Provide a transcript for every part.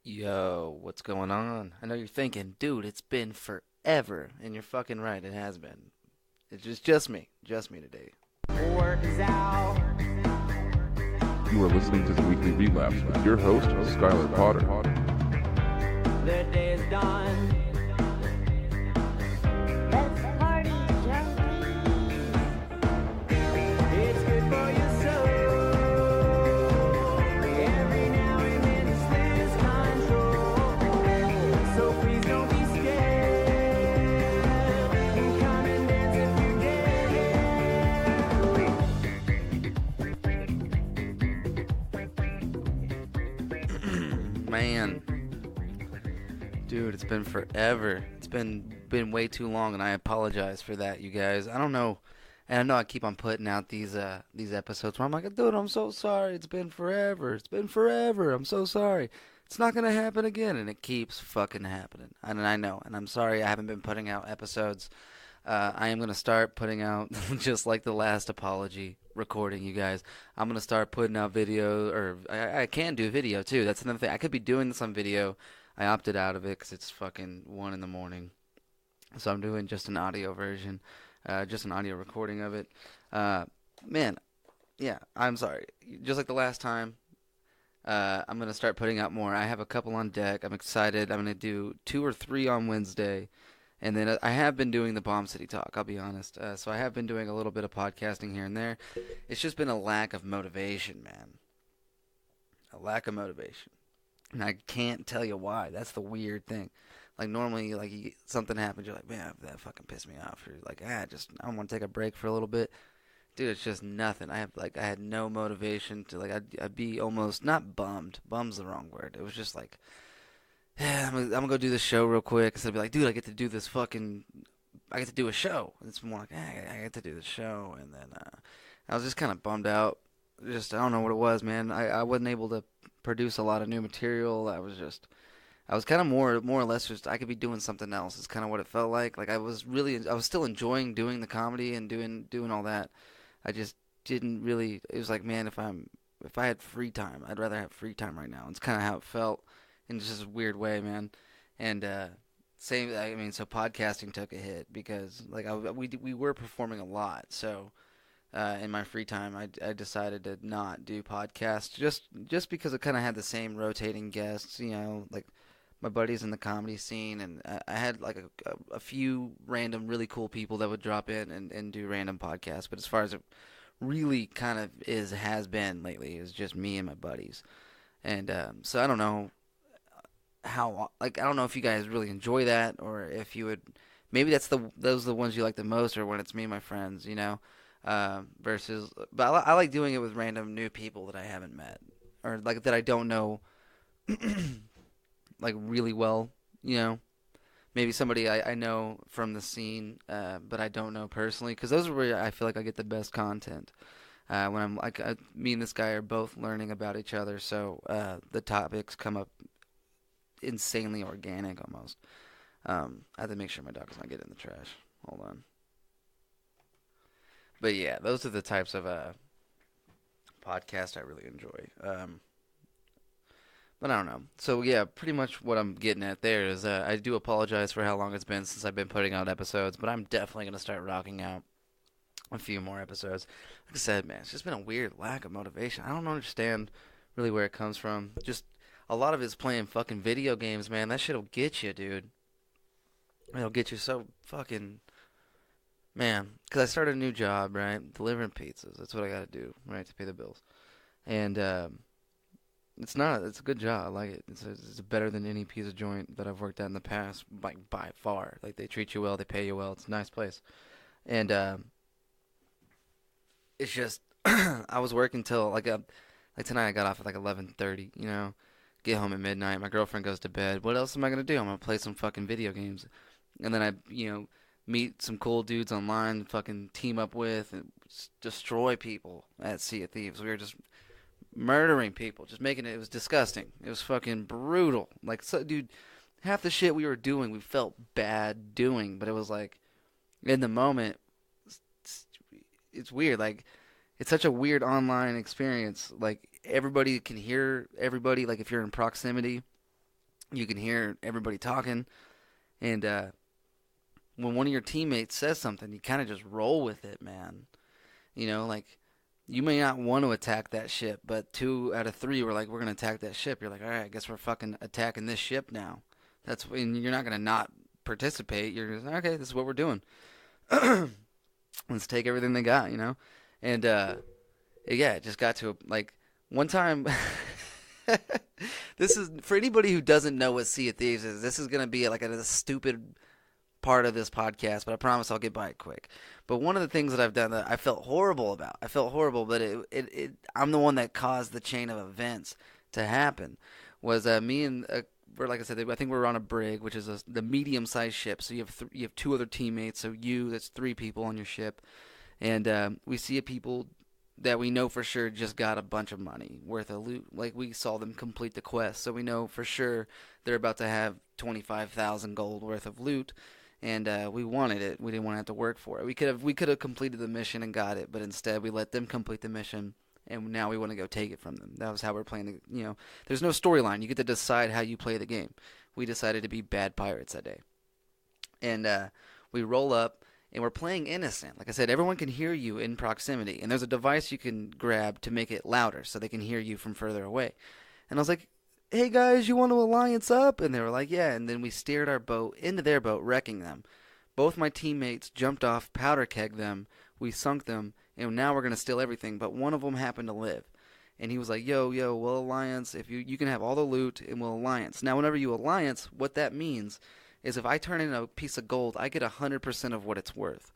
Yo, what's going on? I know you're thinking, dude, it's been forever, and you're fucking right, it has been. It's just me today. Work is out. You are listening to the Weekly Relapse with your host, Skylar Potter. The day is done. Let's party, junkies. It's good for your soul. Every now and then it's lose control. So please don't be scared. Come and dance if you dare. Man. Dude, it's been forever. It's been way too long, and I apologize for that, you guys. I don't know. And I know I keep on putting out these episodes where I'm like, dude, I'm so sorry. It's been forever. It's been forever. I'm so sorry. It's not gonna happen again, and it keeps fucking happening. And I know, and I'm sorry I haven't been putting out episodes. I am gonna start putting out just like the last apology recording, you guys. I'm gonna start putting out video, or I can do video too. That's another thing. I could be doing this on video. I opted out of it because it's fucking 1 in the morning. So I'm doing just an audio version, just an audio recording of it. Man, yeah, I'm sorry. Just like the last time, I'm going to start putting out more. I have a couple on deck. I'm excited. I'm going to do 2 or 3 on Wednesday. And then I have been doing the Bomb City Talk, I'll be honest. So I have been doing a little bit of podcasting here and there. It's just been a lack of motivation, man. A lack of motivation. And I can't tell you why. That's the weird thing. Like normally, like something happens, you're like, man, that fucking pissed me off. Or like, I want to take a break for a little bit. Dude, it's just nothing. I had no motivation to I'd be almost not bummed. Bum's the wrong word. It was just like, yeah, I'm gonna go do this show real quick. Instead of be like, dude, I get to do this fucking, I get to do a show. It's more like, I get to do the show, and then I was just kind of bummed out. Just I don't know what it was, man. I wasn't able to produce a lot of new material. I was kind of more or less just I could be doing something else. It's kind of what it felt like. Like I was still enjoying doing the comedy and doing all that. I just didn't really. It was like, man, if I had free time, I'd rather have free time right now. It's kind of how it felt in just a weird way, man. And same. I mean, so podcasting took a hit because we were performing a lot, so. In my free time, I decided to not do podcasts just because it kind of had the same rotating guests, like my buddies in the comedy scene, and I had like a few random really cool people that would drop in and do random podcasts. But as far as it really kind of has been lately, is just me and my buddies, and so I don't know I don't know if you guys really enjoy that or if you would maybe those are the ones you like the most, or when it's me and my friends, versus, but I like doing it with random new people that I haven't met, or like that I don't know, like really well, maybe somebody I know from the scene, but I don't know personally, because those are where I feel like I get the best content, when I'm like, me and this guy are both learning about each other, so the topics come up insanely organic almost. I have to make sure my dog's not getting in the trash. Hold on. But yeah, those are the types of podcasts I really enjoy. But I don't know. So yeah, pretty much what I'm getting at there is I do apologize for how long it's been since I've been putting out episodes, but I'm definitely going to start rocking out a few more episodes. Like I said, man, it's just been a weird lack of motivation. I don't understand really where it comes from. Just a lot of it's playing fucking video games, man. That shit'll get you, dude. It'll get you so fucking... Man, because I started a new job, right? Delivering pizzas. That's what I got to do, right, to pay the bills. And it's a good job. I like it. It's better than any pizza joint that I've worked at in the past, like by far. Like they treat you well, they pay you well. It's a nice place. And it's just I was working till like tonight. I got off at like 11:30. Get home at midnight. My girlfriend goes to bed. What else am I gonna do? I'm gonna play some fucking video games, and then I meet some cool dudes online, fucking team up with, and destroy people at Sea of Thieves. We were just murdering people, just making it. It was disgusting. It was fucking brutal. Like, so, dude, half the shit we were doing, we felt bad doing, but it was like, in the moment, it's weird. Like, it's such a weird online experience. Like, everybody can hear everybody. Like, if you're in proximity, you can hear everybody talking, and when one of your teammates says something, you kind of just roll with it, man. Like you may not want to attack that ship, but 2 out of 3 were like, "We're gonna attack that ship." You're like, "All right, I guess we're fucking attacking this ship now." That's when you're not gonna not participate. You're just okay. This is what we're doing. Let's take everything they got. And yeah, it just got to like one time. This is for anybody who doesn't know what Sea of Thieves is. This is gonna be like a stupid part of this podcast, but I promise I'll get by it quick. But one of the things that I've done that I felt horrible about, I felt horrible, but I'm the one that caused the chain of events to happen. Was me and like I said, I think we were on a brig, which is the medium-sized ship. So you have 2 other teammates, so that's 3 people on your ship, and we see people that we know for sure just got a bunch of money worth of loot. Like we saw them complete the quest, so we know for sure they're about to have 25,000 gold worth of loot, and we wanted it. We didn't want to have to work for it. We could have completed the mission and got it, but instead we let them complete the mission, and now we want to go take it from them. That was how we're playing. There's no storyline. You get to decide how you play the game. We decided to be bad pirates that day, and we roll up. And we're playing innocent. Like I said, everyone can hear you in proximity. And there's a device you can grab to make it louder so they can hear you from further away. And I was like, "Hey guys, you want to alliance up?" And they were like, "Yeah." And then we steered our boat into their boat, wrecking them. Both my teammates jumped off, powder kegged them. We sunk them. And now we're going to steal everything. But one of them happened to live. And he was like, "Yo, we'll alliance. If you can have all the loot and we'll alliance." Now, whenever you alliance, what that means is if I turn in a piece of gold, I get 100% of what it's worth.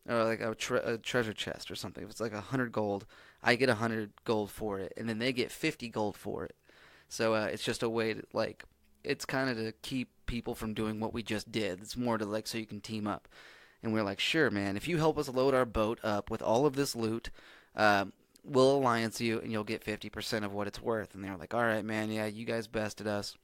Or like a treasure chest or something. If it's like 100 gold, I get 100 gold for it, and then they get 50 gold for it. So it's just a way to like, it's kind of to keep people from doing what we just did. It's more to like so you can team up. And we're like, "Sure, man. If you help us load our boat up with all of this loot, we'll alliance you, and you'll get 50% of what it's worth." And they were like, "All right, man. Yeah, you guys bested us."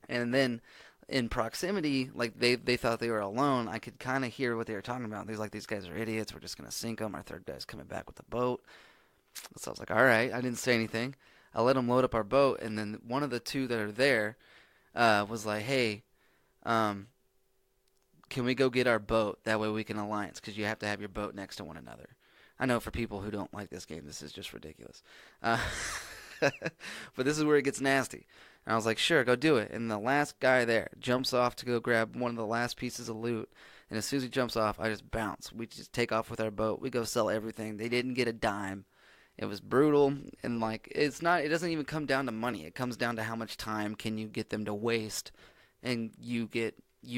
And then in proximity, like they thought they were alone. I could kind of hear what they were talking about. They was like, "These guys are idiots. We're just gonna sink them. Our third guy's coming back with the boat." So I was like, "All right." I didn't say anything. I let them load up our boat, and then one of the 2 that are there was like, "Hey, um, can we go get our boat? That way we can alliance, because you have to have your boat next to one another." I know for people who don't like this game, this is just ridiculous. But this is where it gets nasty. And I was like, "Sure, go do it." And the last guy there jumps off to go grab one of the last pieces of loot. And as soon as he jumps off, I just bounce. We just take off with our boat. We go sell everything. They didn't get a dime. It was brutal. And like, it doesn't even come down to money. It comes down to how much time can you get them to waste, and you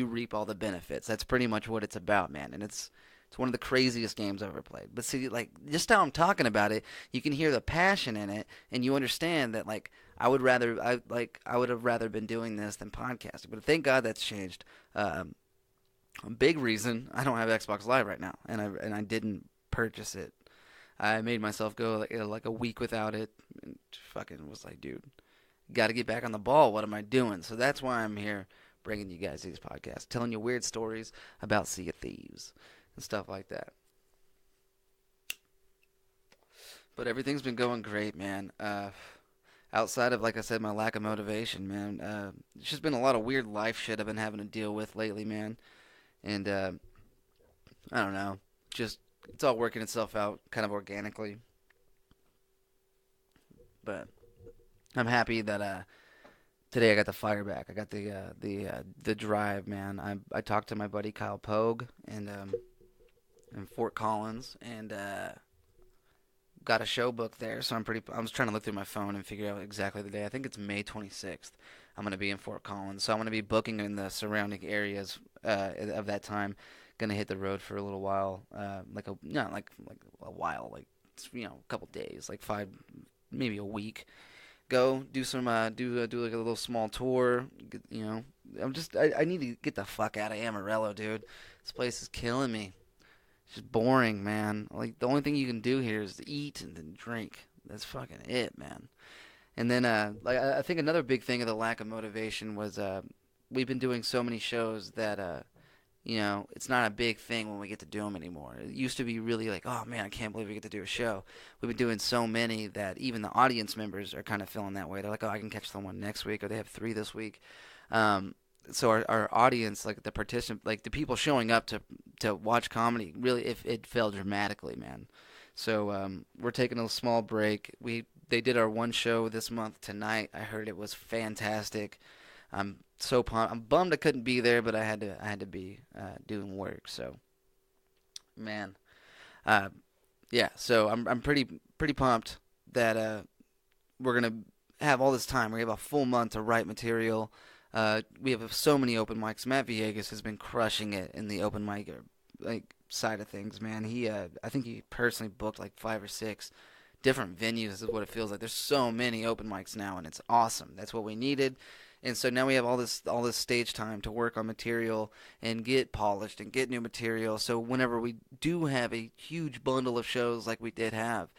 reap all the benefits. That's pretty much what it's about, man. And it's one of the craziest games I've ever played. But see, like, just how I'm talking about it, you can hear the passion in it, and you understand that, like, I would have rather been doing this than podcasting. But thank God that's changed. A big reason I don't have Xbox Live right now, and I didn't purchase it. I made myself go like a week without it, and fucking was like, dude, got to get back on the ball. What am I doing? So that's why I'm here, bringing you guys these podcasts, telling you weird stories about Sea of Thieves and stuff like that. But everything's been going great, man. Outside of, like I said, my lack of motivation, man. It's just been a lot of weird life shit I've been having to deal with lately, man. And I don't know. Just it's all working itself out kind of organically. But I'm happy that today I got the fire back. I got the drive, man. I talked to my buddy Kyle Pogue and in Fort Collins, and got a show booked there. So I was trying to look through my phone and figure out exactly the day. I think it's May 26th. I'm gonna be in Fort Collins, so I'm gonna be booking in the surrounding areas of that time. Gonna hit the road for a little while, like a while, like a couple days, like 5, maybe a week. Go do some do like a little small tour. I need to get the fuck out of Amarillo, dude. This place is killing me. It's just boring, man. Like the only thing you can do here is eat and then drink. That's fucking it, man. And then I think another big thing of the lack of motivation was we've been doing so many shows that you know, it's not a big thing when we get to do them anymore. It used to be really like, oh man, I can't believe we get to do a show. We've been doing so many that even the audience members are kind of feeling that way. They're like, oh, I can catch the one next week, or they have 3 this week. So our audience, like the participant, like the people showing up to watch comedy, really, it fell dramatically, man. So we're taking a small break. They did our one show this month tonight. I heard it was fantastic. I'm so pumped. I'm bummed I couldn't be there, but I had to be doing work. So, man, uh, yeah. So I'm pretty pumped that we're gonna have all this time. We're gonna have a full month to write material. We have so many open mics. Matt Villegas has been crushing it in the open mic like side of things, man. I think he personally booked like 5 or 6 different venues. Is what it feels like. There's so many open mics now, and it's awesome. That's what we needed. And so now we have all this stage time to work on material and get polished and get new material. So whenever we do have a huge bundle of shows like we did have,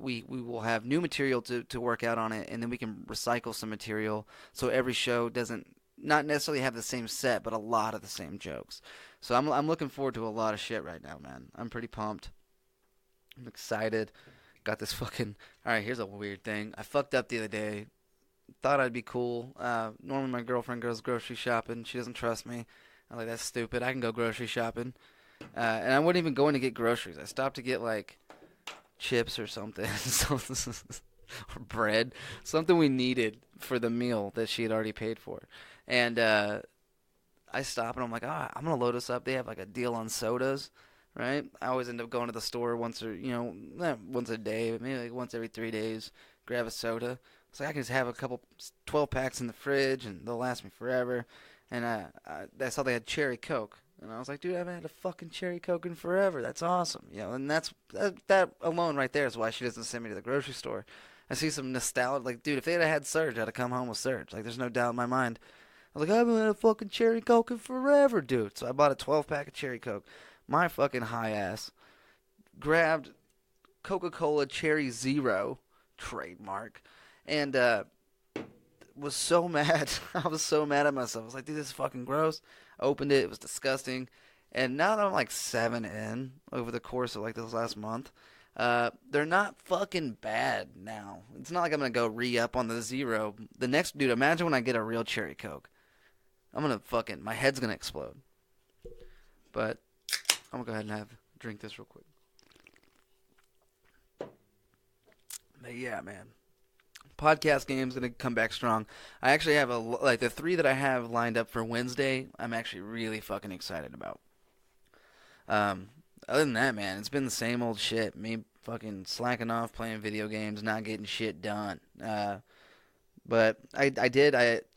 we will have new material to work out on it, and then we can recycle some material so every show doesn't not necessarily have the same set, but a lot of the same jokes. So I'm looking forward to a lot of shit right now, man. I'm pretty pumped. I'm excited. Got this fucking. All right, here's a weird thing. I fucked up the other day. Thought I'd be cool. Normally my girlfriend goes grocery shopping. She doesn't trust me. I'm like, that's stupid. I can go grocery shopping. And I wasn't even going to get groceries. I stopped to get like chips or something, or bread, something we needed for the meal that she had already paid for. And I stop and I'm like, I'm gonna load us up. They have like a deal on sodas, right? I always end up going to the store once or once a day, maybe like once every 3 days, grab a soda. It's like I can just have a couple 12 packs in the fridge and they'll last me forever. And I saw they had cherry Coke. And I was like, dude, I haven't had a fucking cherry Coke in forever. That's awesome. And that alone right there is why she doesn't send me to the grocery store. I see some nostalgia. Like, dude, if they had Surge, I'd have come home with Surge. Like, there's no doubt in my mind. I was like, I haven't had a fucking cherry Coke in forever, dude. So I bought a 12-pack of cherry Coke. My fucking high ass grabbed Coca-Cola Cherry Zero, trademark, and was so mad. I was so mad at myself. I was like, dude, this is fucking gross. I opened it. It was disgusting. And now that I'm like 7 in over the course of like this last month, they're not fucking bad now. It's not like I'm going to go re-up on the zero. The next, dude, imagine when I get a real cherry Coke. I'm going to fucking, my head's going to explode. But I'm going to go ahead and drink this real quick. But yeah, man. Podcast game's gonna come back strong. I actually have the 3 that I have lined up for Wednesday. I'm actually really fucking excited about. Other than that, man, it's been the same old shit. Me fucking slacking off, playing video games, not getting shit done. But I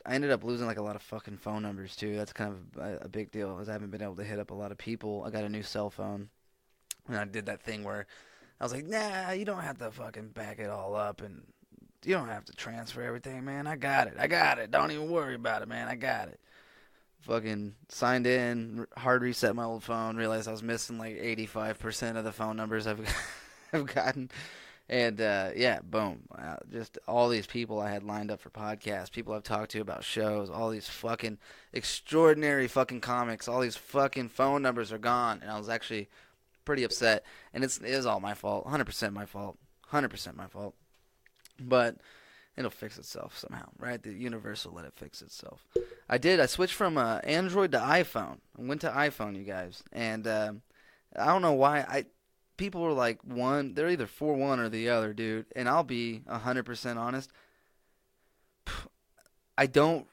ended up losing like a lot of fucking phone numbers too. That's kind of a big deal, as I haven't been able to hit up a lot of people. I got a new cell phone, and I did that thing where I was like, nah, you don't have to fucking back it all up and. You don't have to transfer everything, man. I got it. Don't even worry about it, man. I got it. Fucking signed in, hard reset my old phone, realized I was missing like 85% of the phone numbers I've gotten. And, yeah, boom. Just all these people I had lined up for podcasts, people I've talked to about shows, all these fucking extraordinary fucking comics, all these fucking phone numbers are gone. And I was actually pretty upset. And it is all my fault. 100% my fault. 100% my fault. But it'll fix itself somehow, right? The universe will let it fix itself. I switched from Android to iPhone. I went to iPhone, you guys. And I don't know why. People were like, they're either for one or the other, dude. And I'll be 100% honest. I don't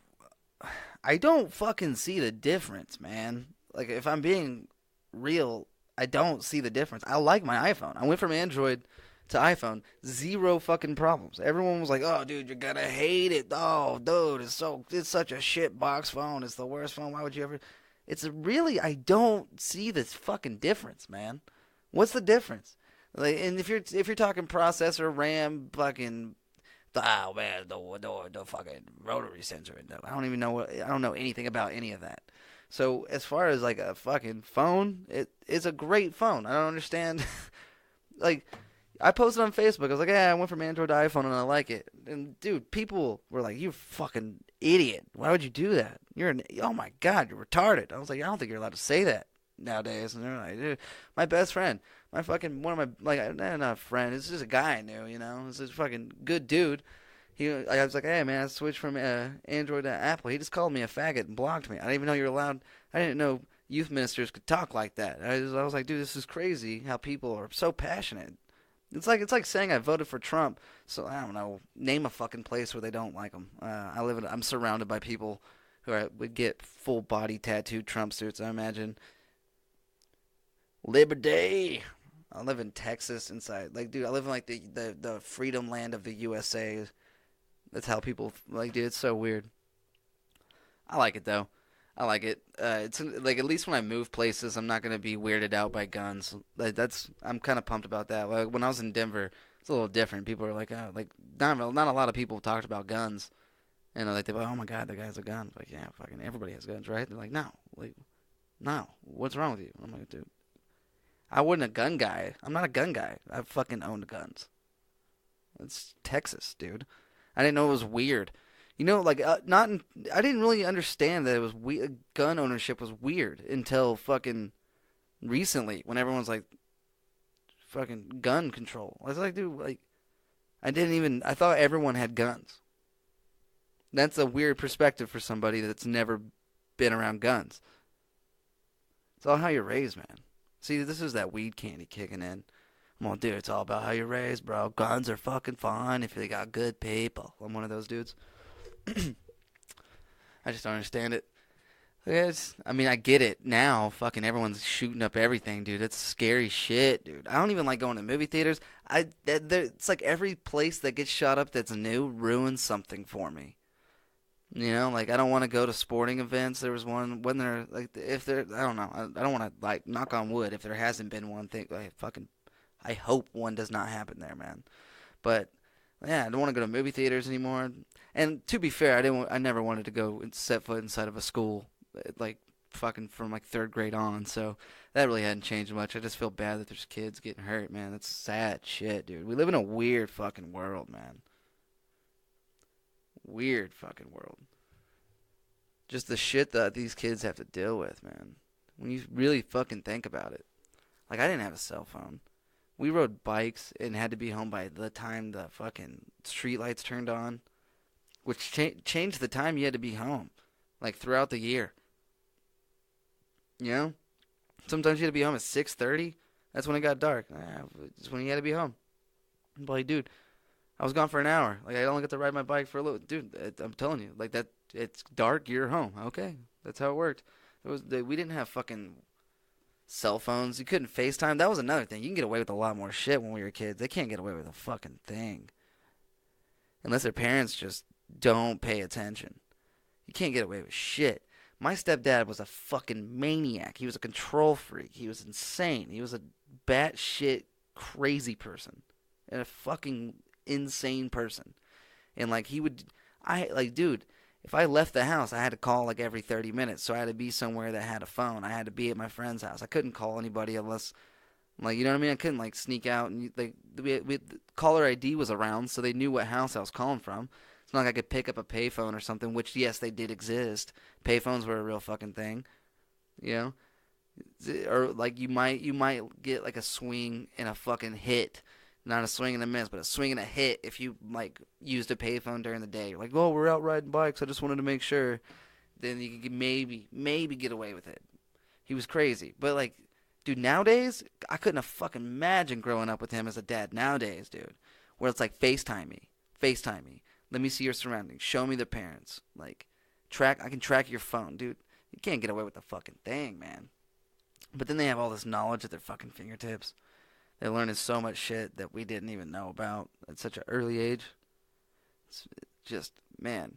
fucking see the difference, man. Like, if I'm being real, I don't see the difference. I like my iPhone. I went from Android to iPhone, 0 fucking problems. Everyone was like, "Oh, dude, you're gonna hate it." Oh, dude, it's such a shit box phone. It's the worst phone. Why would you ever? I don't see this fucking difference, man. What's the difference? Like, and if you're talking processor, RAM, fucking, oh man, the fucking rotary sensor. I don't even know I don't know anything about any of that. So as far as like a fucking phone, it is a great phone. I don't understand, like. I posted on Facebook. I was like, yeah, I went from Android to iPhone and I like it. And dude, people were like, you fucking idiot. Why would you do that? Oh my God, you're retarded. I was like, I don't think you're allowed to say that nowadays. And they're like, dude, my best friend, one of my, like, not a friend, it's just a guy I knew, you know? It's this fucking good dude. I was like, hey man, I switched from Android to Apple. He just called me a faggot and blocked me. I didn't even know you were allowed. I didn't know youth ministers could talk like that. I was like, dude, this is crazy how people are so passionate. It's like saying I voted for Trump. So I don't know. Name a fucking place where they don't like him. I'm surrounded by people would get full body tattooed Trump suits. I imagine. Liberty. I live in Texas inside. Like, dude, I live in like the freedom land of the USA. That's how people like, dude. It's so weird. I like it though. I like it. It's like at least when I move places, I'm not gonna be weirded out by guns. I'm kind of pumped about that. Like when I was in Denver, it's a little different. People are like, oh, like not a lot of people talked about guns, and like they're like, oh my God, the guy has a gun. Like yeah, fucking everybody has guns, right? They're like, no, what's wrong with you? I'm like, dude, I wasn't a gun guy. I'm not a gun guy. I fucking owned guns. It's Texas, dude. I didn't know it was weird. You know, like I didn't really understand that it was gun ownership was weird until fucking recently when everyone's like fucking gun control. I was like, dude, like I thought everyone had guns. That's a weird perspective for somebody that's never been around guns. It's all how you're raised, man. See, this is that weed candy kicking in. Well, dude, it's all about how you're raised, bro. Guns are fucking fun if they got good people. I'm one of those dudes. I just don't understand it. I mean, I get it now. Fucking everyone's shooting up everything, dude. It's scary shit, dude. I don't even like going to movie theaters. It's like every place that gets shot up that's new ruins something for me. You know, like I don't want to go to sporting events. There was one when there, like, if there, I don't know. I don't want to like knock on wood if there hasn't been one thing. Like fucking, I hope one does not happen there, man. But yeah, I don't want to go to movie theaters anymore. And to be fair, I never wanted to go and set foot inside of a school, like fucking from like third grade on. So that really hadn't changed much. I just feel bad that there's kids getting hurt, man. That's sad shit, dude. We live in a weird fucking world, man. Weird fucking world. Just the shit that these kids have to deal with, man. When you really fucking think about it. Like, I didn't have a cell phone. We rode bikes and had to be home by the time the fucking street lights turned on, which changed the time you had to be home, like throughout the year. You know, sometimes you had to be home at 6:30. That's when it got dark. It's when you had to be home. I'm like, dude, I was gone for an hour. Like I only got to ride my bike for a little. Dude, I'm telling you, like that. It's dark. You're home. Okay, that's how it worked. We didn't have fucking cell phones. You couldn't FaceTime. That was another thing. You can get away with a lot more shit when we were kids. They can't get away with a fucking thing. Unless their parents just don't pay attention. You can't get away with shit. My stepdad was a fucking maniac. He was a control freak. He was insane. He was a batshit crazy person. And a fucking insane person. And like dude, if I left the house, I had to call like every 30 minutes. So I had to be somewhere that had a phone. I had to be at my friend's house. I couldn't call anybody unless, like, you know what I mean? I couldn't like sneak out and caller ID was around, so they knew what house I was calling from. It's not like I could pick up a payphone or something, which yes, they did exist. Payphones were a real fucking thing, you know? Or like you might get like a swing and a fucking hit. Not a swing and a miss, but a swing and a hit if you, like, used a payphone during the day. You're like, oh, we're out riding bikes. I just wanted to make sure. Then you could maybe get away with it. He was crazy. But, like, dude, nowadays, I couldn't have fucking imagined growing up with him as a dad. Nowadays, dude, where it's like, FaceTime me. Let me see your surroundings. Show me the parents. Like, I can track your phone. Dude, you can't get away with the fucking thing, man. But then they have all this knowledge at their fucking fingertips. They're learning so much shit that we didn't even know about at such an early age. It's just, man,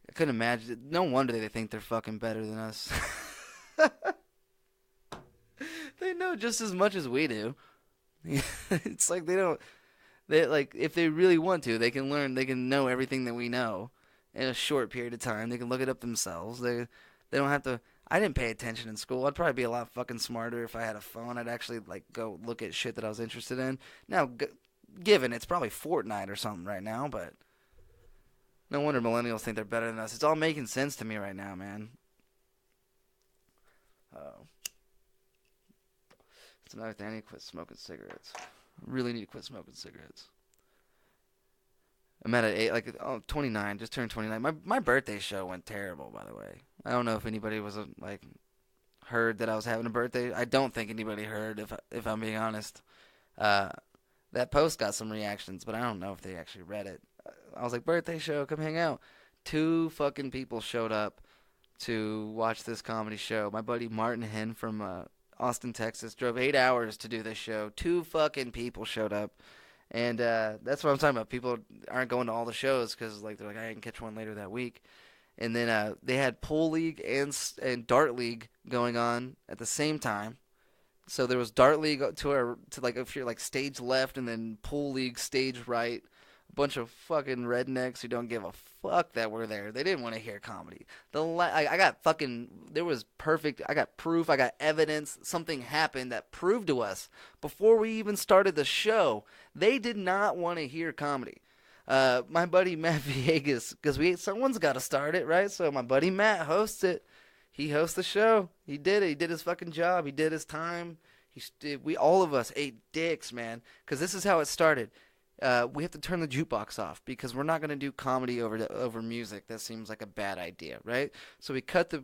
I couldn't imagine. No wonder they think they're fucking better than us. They know just as much as we do. It's like like, if they really want to, they can learn, they can know everything that we know in a short period of time. They can look it up themselves. They don't have to. I didn't pay attention in school. I'd probably be a lot fucking smarter if I had a phone. I'd actually like go look at shit that I was interested in. Now, given it's probably Fortnite or something right now, but no wonder millennials think they're better than us. It's all making sense to me right now, man. Oh. It's another thing. I need to quit smoking cigarettes. Really need to quit smoking cigarettes. I'm at 29. Just turned 29. My birthday show went terrible, by the way. I don't know if anybody was heard that I was having a birthday. I don't think anybody heard, if I'm being honest. That post got some reactions, but I don't know if they actually read it. I was like, birthday show, come hang out. 2 fucking people showed up to watch this comedy show. My buddy Martin Henn from Austin, Texas, drove 8 hours to do this show. 2 fucking people showed up. And that's what I'm talking about. People aren't going to all the shows because they're like, I can catch one later that week. And then they had pool league and dart league going on at the same time. So there was dart league to if you're stage left, and then pool league stage right. A bunch of fucking rednecks who don't give a fuck that were there. They didn't want to hear comedy. I got there was perfect. I got proof. I got evidence. Something happened that proved to us before we even started the show. They did not want to hear comedy. My buddy Matt Viegas, because someone's got to start it, right? So my buddy Matt hosts it. He hosts the show. He did it. He did his fucking job. He did his time. We all of us ate dicks, man. Because this is how it started. We have to turn the jukebox off because we're not gonna do comedy over music. That seems like a bad idea, right? So we cut the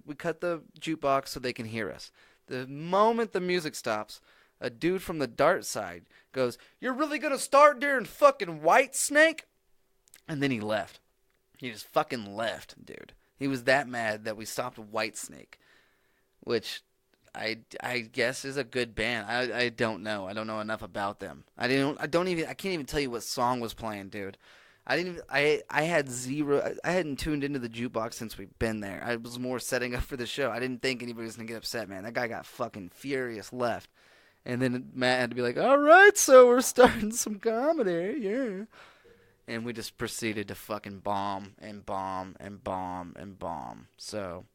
jukebox so they can hear us. The moment the music stops, a dude from the dart side goes, "You're really gonna start during fucking Whitesnake?" And then he left. He just fucking left, dude. He was that mad that we stopped Whitesnake, which I guess is a good band. I don't know. I don't know enough about them. I can't even tell you what song was playing, dude. I hadn't tuned into the jukebox since we've been there. I was more setting up for the show. I didn't think anybody was gonna get upset, man. That guy got fucking furious, left. And then Matt had to be like, "All right, so we're starting some comedy, yeah." And we just proceeded to fucking bomb and bomb and bomb and bomb. So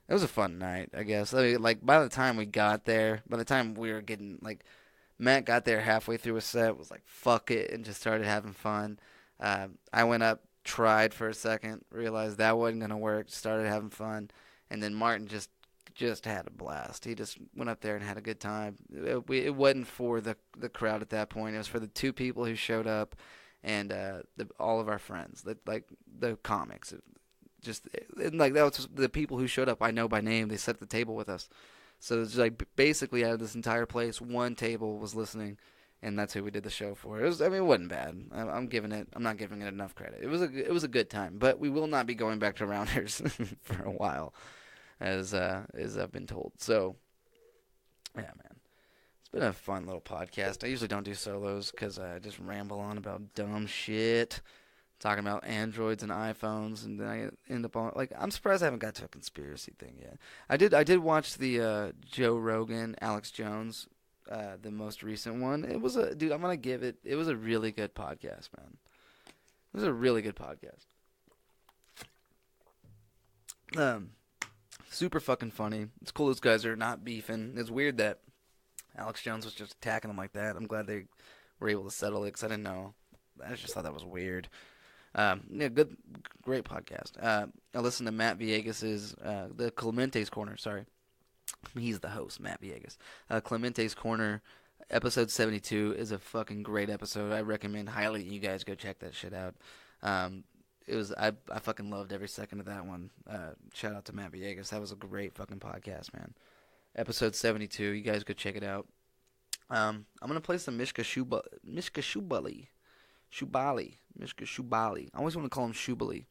it was a fun night, I guess. By the time we got there, by the time we were getting, Matt got there halfway through a set, was like, fuck it, and just started having fun. I went up, tried for a second, realized that wasn't going to work, started having fun. And then Martin just had a blast. He just went up there and had a good time. It wasn't for the crowd at that point. It was for the 2 people who showed up and all of our friends, the comics. That was the people who showed up. I know by name. They set the table with us. So it's basically out of this entire place, 1 table was listening, and that's who we did the show for. It wasn't bad. I'm not giving it enough credit. It was a good time, but we will not be going back to Rounders for a while, as I've been told. So, yeah, man. It's been a fun little podcast. I usually don't do solos because I just ramble on about dumb shit. Talking about Androids and iPhones, and then I end up on I'm surprised I haven't got to a conspiracy thing yet. I did watch the Joe Rogan, Alex Jones, the most recent one. It was I'm gonna give it. It was a really good podcast, man. It was a really good podcast. Super fucking funny. It's cool those guys are not beefing. It's weird that Alex Jones was just attacking them like that. I'm glad they were able to settle it because I didn't know. I just thought that was weird. Great podcast. I listened to Matt Viegas's the Clemente's Corner. Sorry, he's the host, Matt Viegas. Clemente's Corner, episode 72 is a fucking great episode. I recommend highly you guys go check that shit out. I fucking loved every second of that one. Shout out to Matt Viegas. That was a great fucking podcast, man. Episode 72. You guys go check it out. I'm gonna play some Mishka Shubaly. I always want to call him Shubali.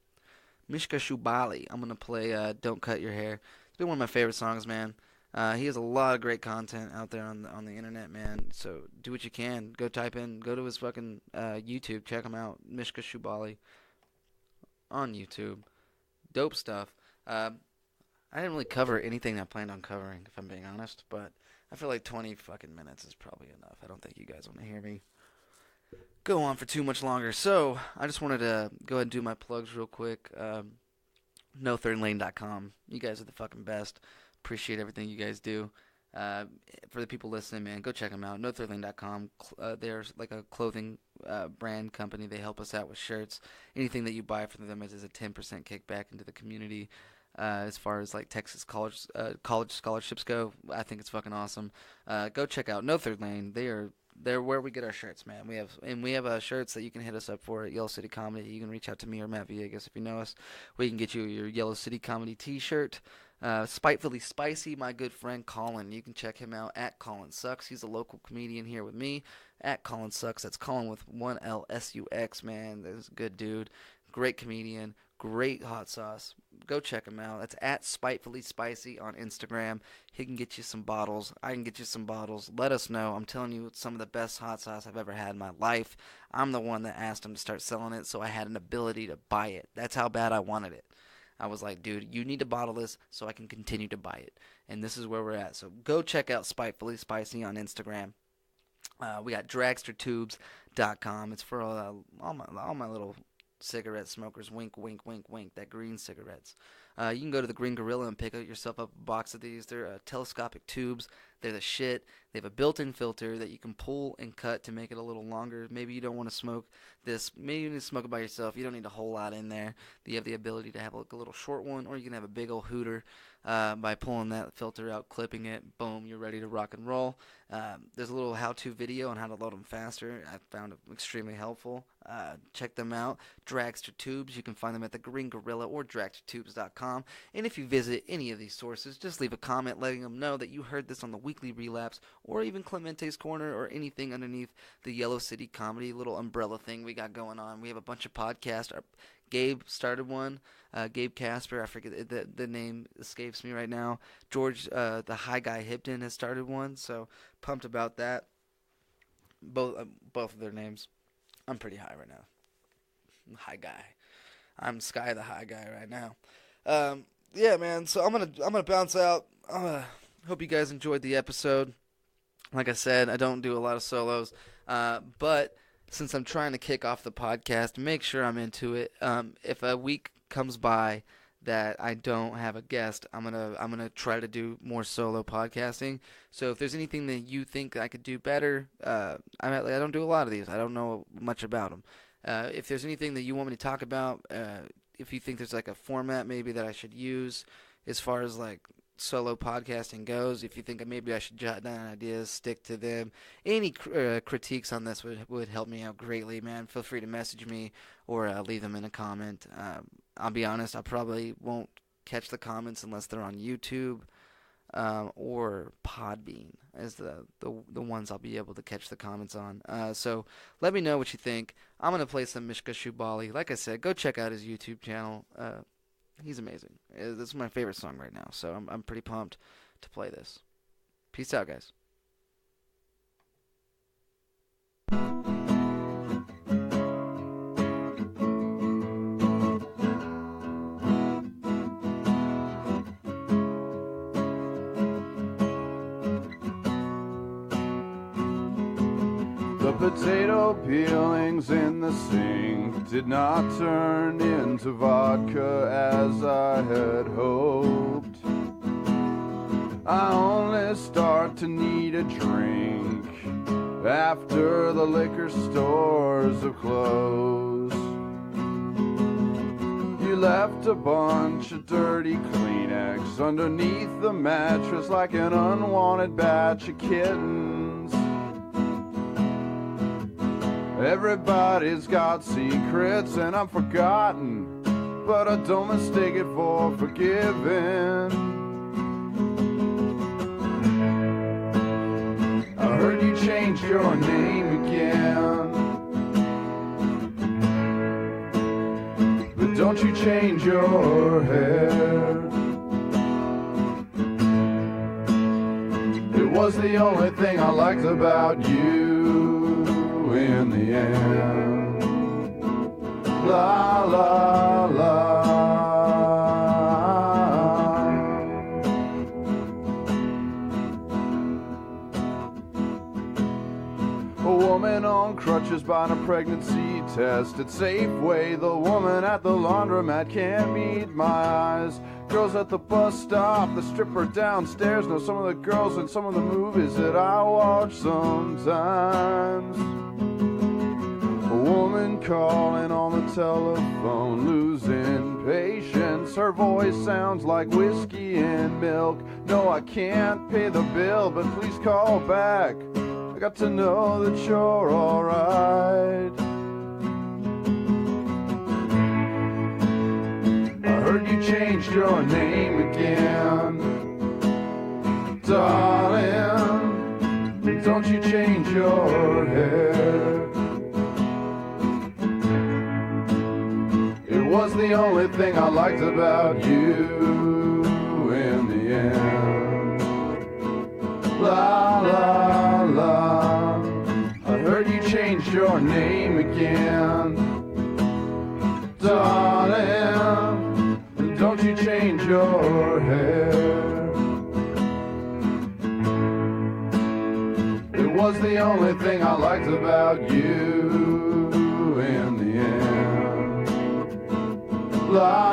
Mishka Shubaly. I'm going to play Don't Cut Your Hair. It's been one of my favorite songs, man. He has a lot of great content out there on the internet, man. So do what you can. Go to his fucking YouTube. Check him out. Mishka Shubaly on YouTube. Dope stuff. I didn't really cover anything I planned on covering, if I'm being honest. But I feel like 20 fucking minutes is probably enough. I don't think you guys want to hear me go on for too much longer. So I just wanted to go ahead and do my plugs real quick. NoThirdLane.com. You guys are the fucking best. Appreciate everything you guys do. Uh, for the people listening, man, go check them out. NoThirling.com. They're like a clothing brand company. They help us out with shirts. Anything that you buy from them is a 10% kickback into the community. As far as like Texas college scholarships go, I think it's fucking awesome. Go check out No Third Lane. They're where we get our shirts, man. We have shirts that you can hit us up for at Yellow City Comedy. You can reach out to me or Matt Villegas if you know us. We can get you your Yellow City Comedy T-shirt. Spitefully Spicy, my good friend Colin. You can check him out at Colin Sucks. He's a local comedian here with me at Colin Sucks. That's Colin with 1LSUX, man. That's a good dude. Great comedian. Great hot sauce. Go check him out. That's at Spitefully Spicy on Instagram. He can get you some bottles. I can get you some bottles. Let us know. I'm telling you, it's some of the best hot sauce I've ever had in my life. I'm the one that asked him to start selling it, so I had an ability to buy it. That's how bad I wanted it. I was like, dude, you need to bottle this so I can continue to buy it. And this is where we're at. So go check out Spitefully Spicy on Instagram. We got dragstertubes.com. It's for all my little cigarette smokers. Wink, wink, wink, wink. That green cigarettes. You can go to the Green Gorilla and pick yourself up a box of these. They're telescopic tubes. They're the shit. They have a built-in filter that you can pull and cut to make it a little longer. Maybe you don't want to smoke this. Maybe you need to smoke it by yourself. You don't need a whole lot in there. You have the ability to have like a little short one, or you can have a big old hooter by pulling that filter out, clipping it. Boom, you're ready to rock and roll. There's a little how-to video on how to load them faster. I found it extremely helpful. Check them out. Dragster Tubes. You can find them at the Green Gorilla or dragstertubes.com. And if you visit any of these sources, just leave a comment letting them know that you heard this on the Weekly Relapse or even Clemente's Corner or anything underneath the Yellow City Comedy little umbrella thing we got going on. We have a bunch of podcasts. Gabe started one. Gabe Casper, I forget the name escapes me right now. George, the High Guy Hipton, has started one, so pumped about that. Both of their names. I'm pretty high right now. High Guy. I'm Sky the High Guy right now. Yeah, man. So I'm gonna bounce out. Hope you guys enjoyed the episode. Like I said, I don't do a lot of solos, but since I'm trying to kick off the podcast, make sure I'm into it. If a week comes by that I don't have a guest, I'm gonna try to do more solo podcasting. So if there's anything that you think I could do better, I don't do a lot of these. I don't know much about them. If there's anything that you want me to talk about, if you think there's like a format maybe that I should use as far as like solo podcasting goes, if you think maybe I should jot down ideas, stick to them, any critiques on this would help me out greatly, man. Feel free to message me or leave them in a comment. I'll be honest, I probably won't catch the comments unless they're on YouTube or Podbean as the ones I'll be able to catch the comments on. So let me know what you think. I'm going to play some Mishka Shubali. Like I said, go check out his YouTube channel. He's amazing. This is my favorite song right now, so I'm pretty pumped to play this. Peace out, guys. The potato peelings in the sink did not turn into vodka as I had hoped. I only start to need a drink after the liquor stores have closed. You left a bunch of dirty Kleenex underneath the mattress like an unwanted batch of kittens. Everybody's got secrets and I'm forgotten, but I don't mistake it for forgiving. I heard you changed your name again, but don't you change your hair. It was the only thing I liked about you in the end. La la la. A woman on crutches just buying a pregnancy test at Safeway. The woman at the laundromat can't meet my eyes. Girls at the bus stop, the stripper downstairs. Know some of the girls in some of the movies that I watch sometimes. A woman calling on the telephone, losing patience. Her voice sounds like whiskey and milk. No, I can't pay the bill, but please call back. I got to know that you're alright. I heard you changed your name again. Darling, don't you change your hair. It was the only thing I liked about you in the end. La la la. I heard you changed your name again. Darling, don't you change your hair. It was the only thing I liked about you in the end. La